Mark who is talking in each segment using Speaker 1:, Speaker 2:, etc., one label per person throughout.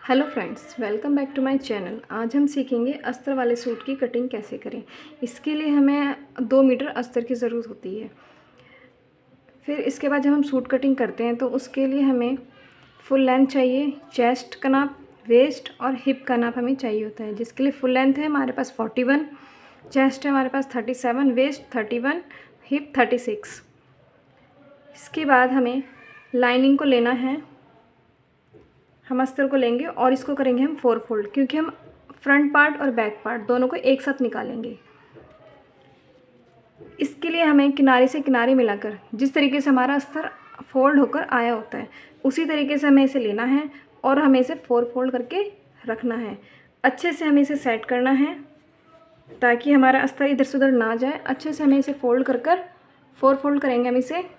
Speaker 1: Hello friends, welcome back to my channel. आज हम सीखेंगे अस्तर वाले सूट की कटिंग कैसे करें। इसके लिए हमें 2 मीटर अस्तर की ज़रूरत होती है। फिर इसके बाद जब हम सूट कटिंग करते हैं तो उसके लिए हमें फुल लेंथ चाहिए, चेस्ट का नाप, वेस्ट और हिप का नाप हमें चाहिए होता है। जिसके लिए फुल लेंथ है हमारे पास 41, चेस्ट है हमारे पास 37, वेस्ट 31, हिप 36। इसके बाद हमें लाइनिंग को लेना है, हम अस्तर को लेंगे और इसको करेंगे हम 4 फोल्ड, क्योंकि हम फ्रंट पार्ट और बैक पार्ट दोनों को एक साथ निकालेंगे। इसके लिए हमें किनारे से किनारे मिलाकर जिस तरीके से हमारा अस्तर फोल्ड होकर आया होता है उसी तरीके से हमें इसे लेना है और हमें इसे 4 फोल्ड करके रखना है। अच्छे से हमें इसे सेट करना है ताकि हमारा अस्तर इधर से उधर ना जाए। अच्छे से हमें इसे फोल्ड कर 4 फोल्ड करेंगे हम इसे।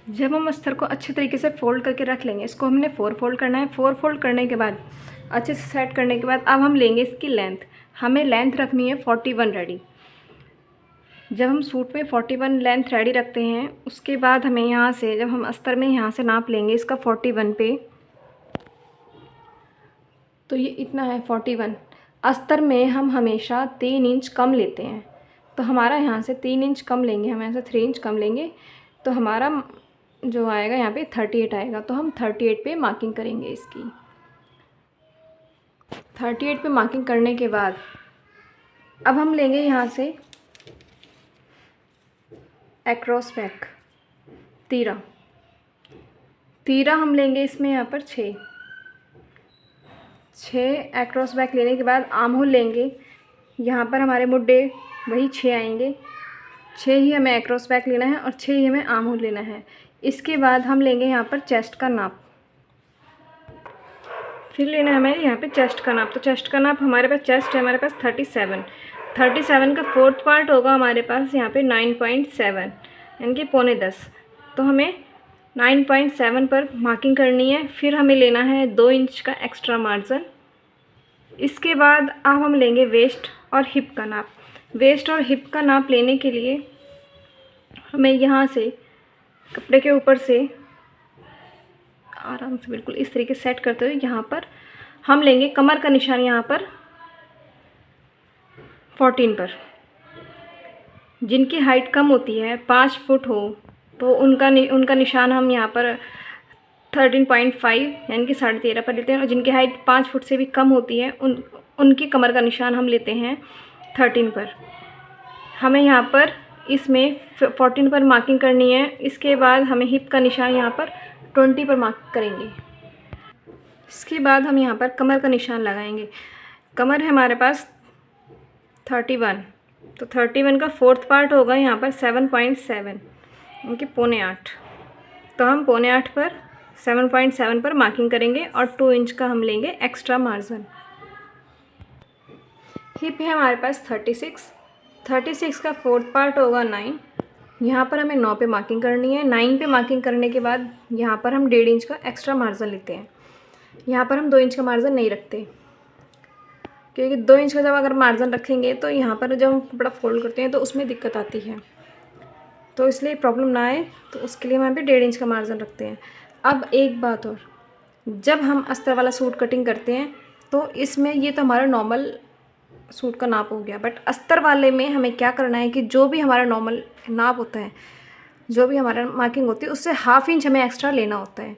Speaker 1: जब हम अस्तर को अच्छे तरीके से फ़ोल्ड करके रख लेंगे, इसको हमने 4 फोल्ड करना है। 4 फोल्ड करने के बाद अच्छे से सेट करने के बाद अब हम लेंगे इसकी लेंथ। हमें लेंथ रखनी है 41 रेडी। जब हम सूट में 41 लेंथ रेडी रखते हैं उसके बाद हमें यहाँ से, जब हम अस्तर में यहाँ से नाप लेंगे इसका 41 पे, तो ये इतना है 41। अस्तर में हम हमेशा 3 इंच कम लेते हैं, तो हमारा यहाँ से 3 इंच कम लेंगे, हम यहाँ से 3 इंच कम लेंगे तो हमारा जो आएगा यहाँ पे 38 आएगा। तो हम 38 पे मार्किंग करेंगे इसकी। 38 पे मार्किंग करने के बाद अब हम लेंगे यहाँ से एक्रॉस बैक तीरा। तीरा हम लेंगे इसमें यहाँ पर 6 एक्रॉस बैक लेने के बाद आर्म होल लेंगे। यहाँ पर हमारे मुड्डे वही 6 आएंगे। 6 ही हमें एक्रॉस बैक लेना है और 6 ही हमें आर्म होल लेना है। इसके बाद हम लेंगे यहाँ पर चेस्ट का नाप। फिर लेना है हमें यहाँ पे चेस्ट का नाप। तो चेस्ट का नाप हमारे पास, चेस्ट है हमारे पास 37 का 4th पार्ट होगा हमारे पास यहाँ पे 9.7 यानी कि पौने 10। तो हमें 9.7 पर मार्किंग करनी है। फिर हमें लेना है 2 इंच का एक्स्ट्रा मार्जिन। इसके बाद अब हम लेंगे वेस्ट और हिप का नाप। वेस्ट और हिप का नाप लेने के लिए हमें यहाँ से कपड़े के ऊपर से आराम से बिल्कुल इस तरीके से सेट करते हुए यहाँ पर हम लेंगे कमर का निशान, यहाँ पर 14 पर। जिनकी हाइट कम होती है, 5 फुट हो, तो उनका निशान हम यहाँ पर 13.5 यानी कि 13.5 पर लेते हैं। और जिनकी हाइट 5 फुट से भी कम होती है उनकी कमर का निशान हम लेते हैं 13 पर। हमें यहाँ पर इसमें 14 पर मार्किंग करनी है। इसके बाद हमें हिप का निशान यहाँ पर 20 पर मार्क करेंगे। इसके बाद हम यहाँ पर कमर का निशान लगाएंगे। कमर है हमारे पास 31, तो 31 का 4th पार्ट होगा यहाँ पर 7.7 यानी कि पौने 8। तो हम पौने 8 पर 7.7 पर मार्किंग करेंगे और 2 इंच का हम लेंगे एक्स्ट्रा मार्जिन। हिप है हमारे पास 36 का 4th पार्ट होगा 9। यहाँ पर हमें 9 पे मार्किंग करनी है। 9 पे मार्किंग करने के बाद यहाँ पर हम 1.5 इंच का एक्स्ट्रा मार्जिन लेते हैं। यहाँ पर हम 2 इंच का मार्जिन नहीं रखते, क्योंकि 2 इंच का जब अगर मार्जिन रखेंगे तो यहाँ पर जब हम कपड़ा फोल्ड करते हैं तो उसमें दिक्कत आती है। तो इसलिए प्रॉब्लम ना आए तो उसके लिए हम यहाँ पे 1.5 इंच का मार्जिन रखते हैं। अब एक बात और, जब हम अस्तर वाला सूट कटिंग करते हैं तो इसमें ये तो हमारा नॉर्मल सूट का नाप हो गया, बट अस्तर वाले में हमें क्या करना है कि जो भी हमारा नॉर्मल नाप होता है, जो भी हमारा मार्किंग होती है, उससे ½ इंच हमें एक्स्ट्रा लेना होता है।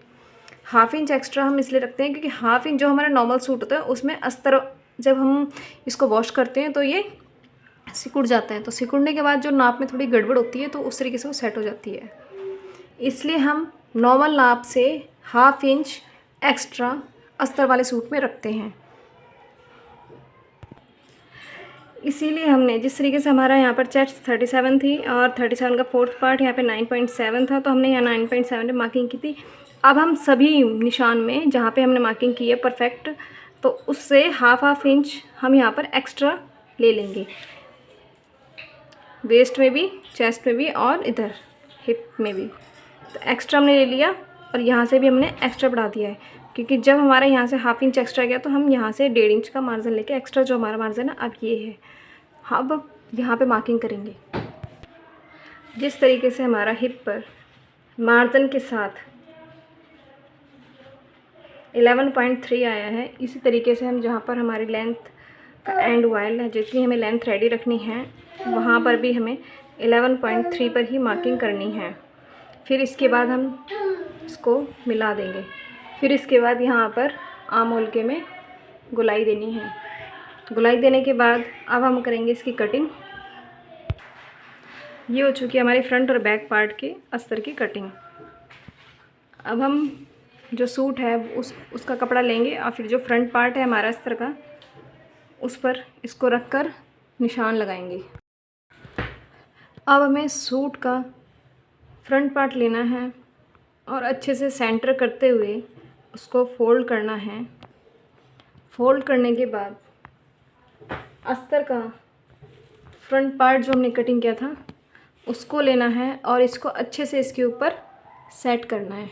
Speaker 1: ½ इंच एक्स्ट्रा हम इसलिए रखते हैं क्योंकि ½ इंच जो हमारा नॉर्मल सूट होता है उसमें अस्तर जब हम इसको वॉश करते हैं तो ये सिकुड़ जाता है। तो सिकुड़ने के बाद जो नाप में थोड़ी गड़बड़ होती है तो उस तरीके से वो सेट हो जाती है। इसलिए हम नॉर्मल नाप से ½ इंच एक्स्ट्रा अस्तर वाले सूट में रखते हैं। इसीलिए हमने, जिस तरीके से हमारा यहाँ पर चेस्ट 37 थी और 37 का 4th पार्ट यहाँ पे 9.7 था, तो हमने यहाँ 9.7 पे मार्किंग की थी। अब हम सभी निशान में जहाँ पे हमने मार्किंग की है परफेक्ट, तो उससे ½ इंच हम यहाँ पर एक्स्ट्रा ले लेंगे, वेस्ट में भी, चेस्ट में भी और इधर हिप में भी। तो एक्स्ट्रा हमने ले लिया और यहाँ से भी हमने एक्स्ट्रा बढ़ा दिया है, क्योंकि जब हमारा यहाँ से ½ इंच एक्स्ट्रा गया तो हम यहाँ से 1.5 इंच का मार्जिन लेके एक्स्ट्रा जो हमारा मार्जिन है अब ये है। अब यहाँ पे मार्किंग करेंगे। जिस तरीके से हमारा हिप पर मार्जिन के साथ 11.3 आया है। इसी तरीके से हम जहाँ पर हमारी लेंथ का एंड वायल है, जितनी हमें लेंथ रेडी रखनी है, वहाँ पर भी हमें 11.3 पर ही मार्किंग करनी है। फिर इसके बाद हम इसको मिला देंगे। फिर इसके बाद यहाँ पर आम होल के में गोलाई देनी है। गोलाई देने के बाद अब हम करेंगे इसकी कटिंग। ये हो चुकी है हमारी फ्रंट और बैक पार्ट के अस्तर की कटिंग। अब हम जो सूट है उसका कपड़ा लेंगे और फिर जो फ्रंट पार्ट है हमारा अस्तर का, उस पर इसको रख कर निशान लगाएंगे। अब हमें सूट का फ्रंट पार्ट लेना है और अच्छे से सेंटर करते हुए उसको फोल्ड करना है। फोल्ड करने के बाद अस्तर का फ्रंट पार्ट जो हमने कटिंग किया था उसको लेना है और इसको अच्छे से इसके ऊपर सेट करना है।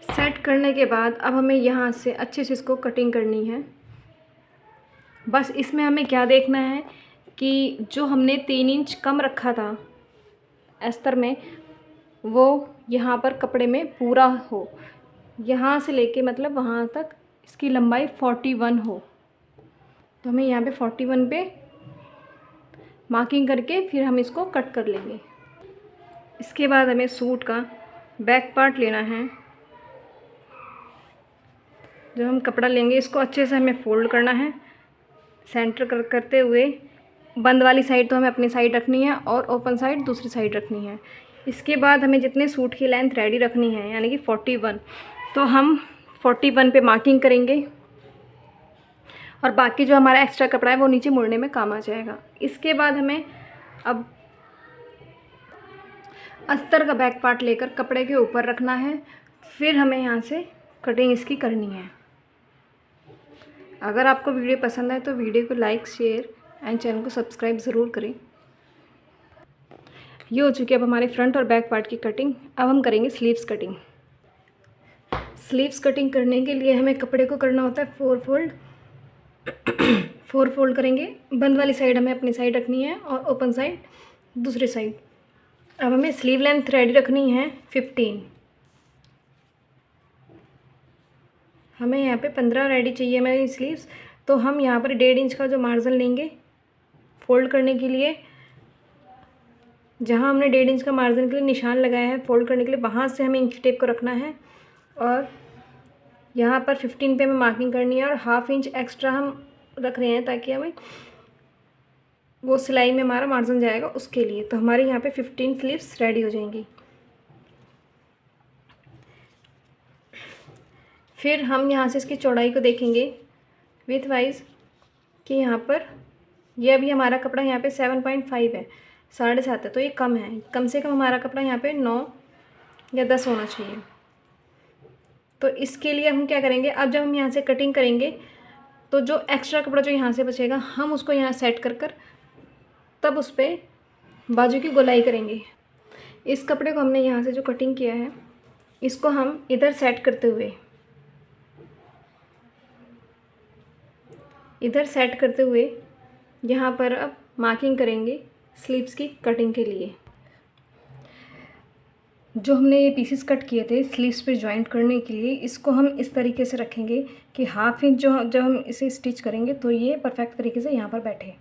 Speaker 1: सेट करने के बाद अब हमें यहाँ से अच्छे से इसको कटिंग करनी है। बस इसमें हमें क्या देखना है कि जो हमने 3 इंच कम रखा था अस्तर में, वो यहाँ पर कपड़े में पूरा हो। यहाँ से लेके मतलब वहाँ तक इसकी लंबाई 41 हो। तो हमें यहाँ पे 41 पे मार्किंग करके फिर हम इसको कट कर लेंगे। इसके बाद हमें सूट का बैक पार्ट लेना है। जब हम कपड़ा लेंगे इसको अच्छे से हमें फोल्ड करना है, सेंटर करते हुए। बंद वाली साइड तो हमें अपनी साइड रखनी है और ओपन साइड दूसरी साइड रखनी है। इसके बाद हमें जितने सूट की लेंथ रेडी रखनी है यानी कि 41, तो हम 41 पे मार्किंग करेंगे और बाकी जो हमारा एक्स्ट्रा कपड़ा है वो नीचे मुड़ने में काम आ जाएगा। इसके बाद हमें अब अस्तर का बैक पार्ट लेकर कपड़े के ऊपर रखना है। फिर हमें यहाँ से कटिंग इसकी करनी है। अगर आपको वीडियो पसंद आए तो वीडियो को लाइक, शेयर एंड चैनल को सब्सक्राइब ज़रूर करें। ये हो चुकी है अब हमारे फ्रंट और बैक पार्ट की कटिंग। अब हम करेंगे स्लीव्स कटिंग। स्लीव्स कटिंग करने के लिए हमें कपड़े को करना होता है 4 फोल्ड। 4 फोल्ड करेंगे। बंद वाली साइड हमें अपनी साइड रखनी है और ओपन साइड दूसरी साइड। अब हमें स्लीव लेंथ रेडी रखनी है 15। हमें यहाँ पे 15 रेडी चाहिए हमारी स्लीव्स। तो हम यहाँ पर 1.5 इंच का जो मार्जिन लेंगे फोल्ड करने के लिए, जहाँ हमने 1.5 इंच का मार्जिन के लिए निशान लगाया है फोल्ड करने के लिए, वहाँ से हमें इंच टेप को रखना है और यहाँ पर 15 पे हमें मार्किंग करनी है और 1/2 इंच एक्स्ट्रा हम रख रहे हैं ताकि हमें वो सिलाई में हमारा मार्जिन जाएगा उसके लिए। तो हमारे यहाँ पे 15 स्लीव्स रेडी हो जाएंगी। फिर हम यहाँ से इसकी चौड़ाई को देखेंगे विथ वाइज कि यहाँ पर ये अभी हमारा कपड़ा यहाँ पे 7.5 है, 7.5 है, तो ये कम है। कम से कम हमारा कपड़ा यहाँ पे 9 या 10 होना चाहिए। तो इसके लिए हम क्या करेंगे, अब जब हम यहाँ से कटिंग करेंगे तो जो एक्स्ट्रा कपड़ा जो यहाँ से बचेगा हम उसको यहाँ सेट कर तब उस पर बाजू की गोलाई करेंगे। इस कपड़े को हमने यहाँ से जो कटिंग किया है इसको हम इधर सेट करते हुए यहाँ पर अब मार्किंग करेंगे स्लीव्स की कटिंग के लिए। जो हमने ये पीसेस कट किए थे स्लीव्स पे जॉइंट करने के लिए, इसको हम इस तरीके से रखेंगे कि 1/2 इंच जब हम इसे स्टिच करेंगे तो ये परफेक्ट तरीके से यहाँ पर बैठे।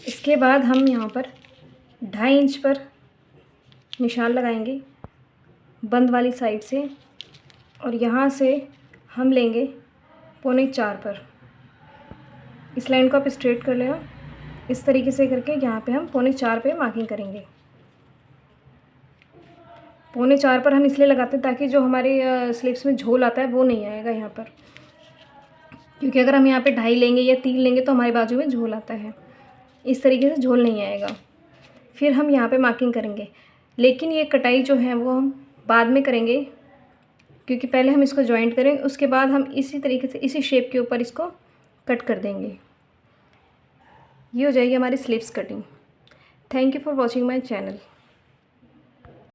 Speaker 1: इसके बाद हम यहाँ पर 2.5 इंच पर निशान लगाएंगे बंद वाली साइड से और यहाँ से हम लेंगे 3.25 पर। इस लाइन को आप स्ट्रेट कर लेना। इस तरीके से करके यहाँ पे हम 3.25 पे मार्किंग करेंगे। 3.25 पर हम इसलिए लगाते हैं ताकि जो हमारे स्लीव्स में झोल आता है वो नहीं आएगा यहाँ पर, क्योंकि अगर हम यहाँ पे 2.5 लेंगे या 3 लेंगे तो हमारी बाजू में झोल आता है। इस तरीके से झोल नहीं आएगा। फिर हम यहाँ पे मार्किंग करेंगे, लेकिन ये कटाई जो है वो हम बाद में करेंगे क्योंकि पहले हम इसको जॉइंट करेंगे, उसके बाद हम इसी तरीके से इसी शेप के ऊपर इसको कट कर देंगे। ये हो जाएगी हमारी sleeves cutting. Thank you for watching my channel.